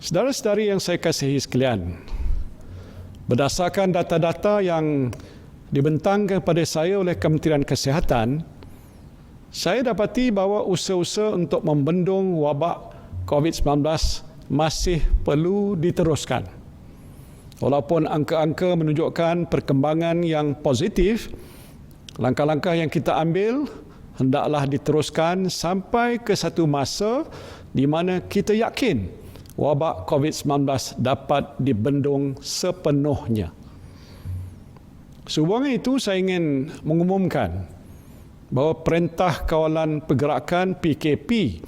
Saudara-saudari yang saya kasihi sekalian, berdasarkan data-data yang dibentangkan kepada saya oleh Kementerian Kesihatan, saya dapati bahawa usaha-usaha untuk membendung wabak COVID-19 masih perlu diteruskan. Walaupun angka-angka menunjukkan perkembangan yang positif, langkah-langkah yang kita ambil hendaklah diteruskan sampai ke satu masa di mana kita yakin wabak COVID-19 dapat dibendung sepenuhnya. Sehubungan itu, saya ingin mengumumkan bahawa Perintah Kawalan Pergerakan PKP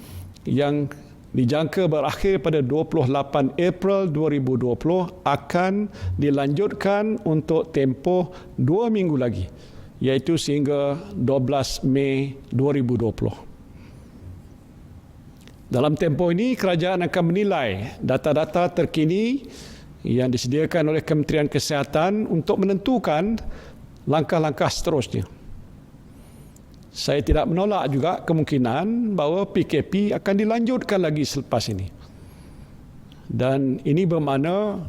yang dijangka berakhir pada 28 April 2020 akan dilanjutkan untuk tempoh 2 minggu lagi, iaitu sehingga 12 Mei 2020. Dalam tempoh ini, kerajaan akan menilai data-data terkini yang disediakan oleh Kementerian Kesihatan untuk menentukan langkah-langkah seterusnya. Saya tidak menolak juga kemungkinan bahawa PKP akan dilanjutkan lagi selepas ini. Dan ini bermakna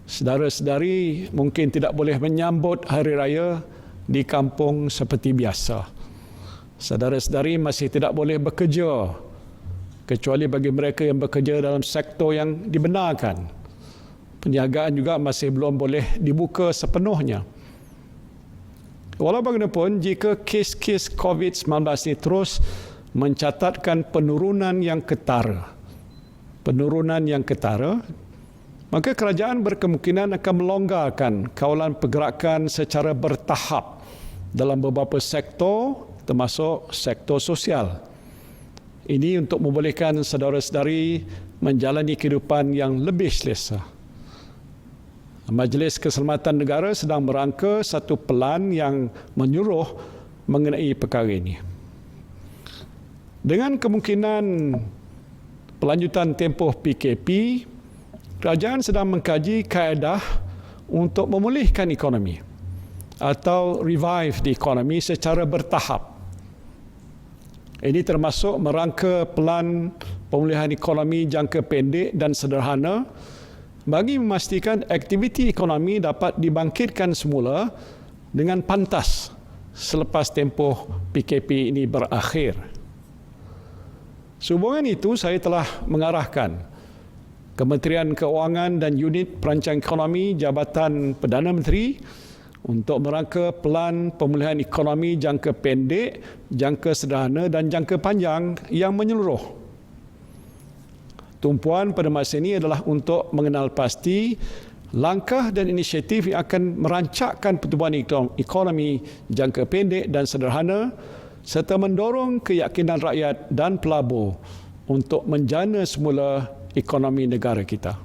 saudara-saudari mungkin tidak boleh menyambut Hari Raya di kampung seperti biasa. Saudara-saudari masih tidak boleh bekerja, kecuali bagi mereka yang bekerja dalam sektor yang dibenarkan. Perniagaan juga masih belum boleh dibuka sepenuhnya. Walau bagaimanapun, jika kes-kes COVID-19 ini terus mencatatkan penurunan yang ketara, maka kerajaan berkemungkinan akan melonggarkan kawalan pergerakan secara bertahap dalam beberapa sektor, termasuk sektor sosial. Ini untuk membolehkan saudara-saudari menjalani kehidupan yang lebih selesa. Majlis Keselamatan Negara sedang merangka satu pelan yang menyuruh mengenai perkara ini. Dengan kemungkinan pelanjutan tempoh PKP, kerajaan sedang mengkaji kaedah untuk memulihkan ekonomi atau revive the economy secara bertahap. Ini termasuk merangka pelan pemulihan ekonomi jangka pendek dan sederhana bagi memastikan aktiviti ekonomi dapat dibangkitkan semula dengan pantas selepas tempoh PKP ini berakhir. Sehubungan itu, saya telah mengarahkan Kementerian Keuangan dan Unit Perancang Ekonomi Jabatan Perdana Menteri untuk merangka pelan pemulihan ekonomi jangka pendek, jangka sederhana dan jangka panjang yang menyeluruh. Tumpuan pada masa ini adalah untuk mengenal pasti langkah dan inisiatif yang akan merancakkan pertumbuhan ekonomi jangka pendek dan sederhana serta mendorong keyakinan rakyat dan pelabur untuk menjana semula ekonomi negara kita.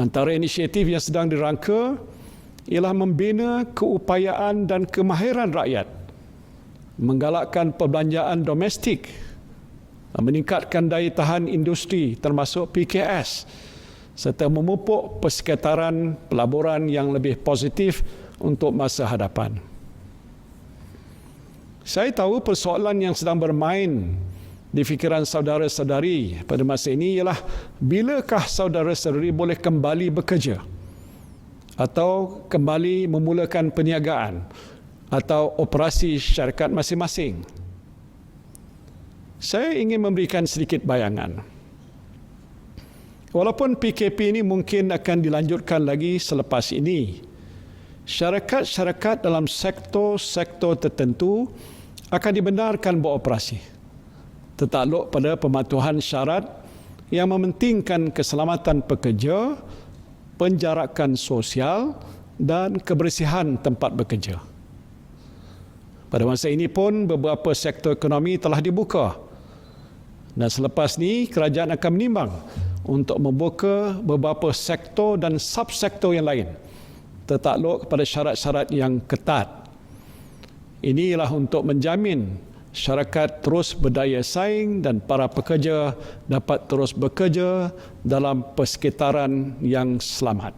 Antara inisiatif yang sedang dirangka ialah membina keupayaan dan kemahiran rakyat, menggalakkan perbelanjaan domestik, meningkatkan daya tahan industri termasuk PKS, serta memupuk persekitaran pelaburan yang lebih positif untuk masa hadapan. Saya tahu persoalan yang sedang bermain di fikiran saudara-saudari pada masa ini ialah bilakah saudara-saudari boleh kembali bekerja atau kembali memulakan perniagaan atau operasi syarikat masing-masing. Saya ingin memberikan sedikit bayangan. Walaupun PKP ini mungkin akan dilanjutkan lagi selepas ini, syarikat-syarikat dalam sektor-sektor tertentu akan dibenarkan beroperasi, tertakluk pada pematuhan syarat yang mementingkan keselamatan pekerja, penjarakan sosial dan kebersihan tempat bekerja. Pada masa ini pun beberapa sektor ekonomi telah dibuka. Dan selepas ini, kerajaan akan menimbang untuk membuka beberapa sektor dan subsektor yang lain, tertakluk kepada syarat-syarat yang ketat. Inilah untuk menjamin syarikat terus berdaya saing dan para pekerja dapat terus bekerja dalam persekitaran yang selamat.